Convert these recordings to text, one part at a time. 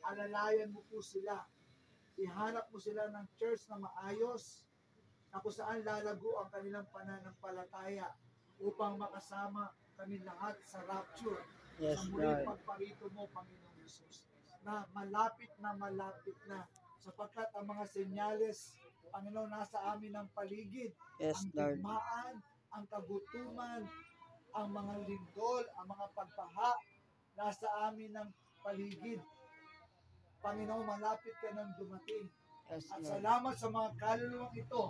alalayan mo po sila. Ihanap mo sila ng church na maayos, na kung saan lalago ang kanilang pananampalataya upang makasama kami lahat sa rapture. Yes, sa muling Lord. pagparito mo, Panginoong Jesus, na malapit na, sapagkat ang mga senyales, Panginoon, nasa amin ang paligid, Yes, ang Lord. digmaan, ang kagutuman, ang mga lindol, ang mga pagbaha, nasa amin ang paligid. Panginoon, malapit ka nang dumating. Yes, At Lord. salamat sa mga kaluluwang ito.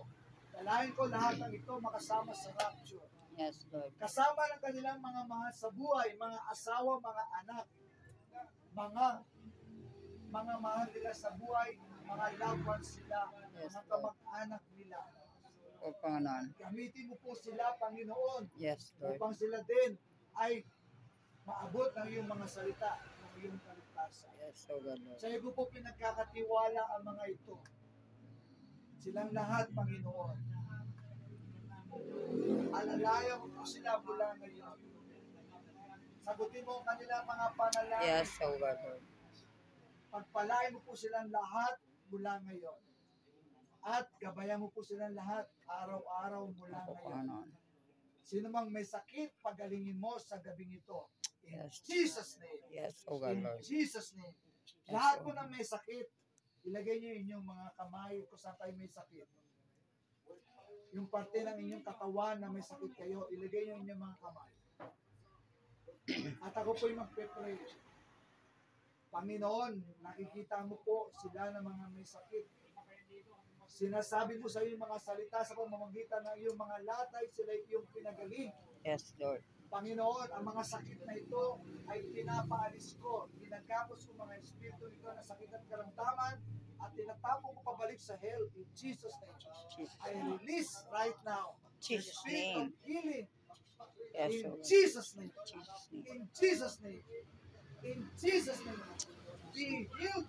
Dalahin ko lahat ng ito makasama sa rapture. Yes, Lord. Kasama ng kanilang mga mahal sa buhay, mga asawa, mga anak, mga mahal nila sa buhay, mga loved ones sila, Yes, mga Lord. kamag-anak nila. O Panginoon. Gamitin mo po sila, Panginoon, Yes, Lord. upang sila din ay maabot ng iyong mga salita, ng iyong kaligtasan. Yes, O God, Lord. Sa iyo po pinagkakatiwala ang mga ito. Silang lahat, Panginoon. Alalayan mo po sila mula ngayon. Sagutin mo ang kanilang mga panalangin. Yes, O God, Lord. Pagpalain mo po silang lahat mula ngayon. At gabayan mo po silang lahat araw-araw mula O ngayon. Panginoon. Sino mang may sakit, pagalingin mo sa gabing ito. In Yes. Jesus' name. Yes, O God, In Lord. Jesus' name. Yes, Lahat O po ng may sakit, ilagay niyo inyong mga kamay kung saan kayo may sakit. Yung parte ng inyong katawan na may sakit kayo, ilagay niyo inyong mga kamay. At ako po'y magpe-pray. Panginoon, nakikita mo po sila ng mga may sakit. Sinasabi mo sa iyong mga salita sa pamamagitan ng iyong mga latay, sila iyong pinagaling. Yes, Lord. Panginoon, ang mga sakit na ito ay pinapaalis ko. Ginagamos ko mga espiritu nito na sakit at karamdaman at tinatapon ko pabalik sa hell in Jesus' name. I release right now the Jesus' spirit of name. healing Yes, in O God. Jesus' name. Jesus' name. In Jesus' name. In Jesus' name. Be healed.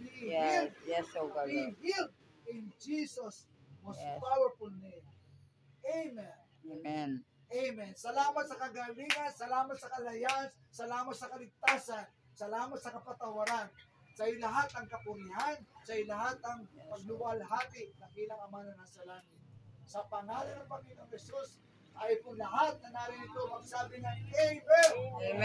Be Yes, healed. yes, O God, Be Lord. healed in Jesus' most Yes. powerful name. Amen. Amen. Amen. Salamat sa kagalingan, salamat sa kalayaan, salamat sa kaligtasan, salamat sa kapatawaran. Sa iyo lahat ang kapurihan, sa iyo lahat ang pagluwalhati ng ilang Ama na nasa langit. Sa pangalan ng Panginoong Jesus, ay po lahat na narito magsabi ng Amen. Amen.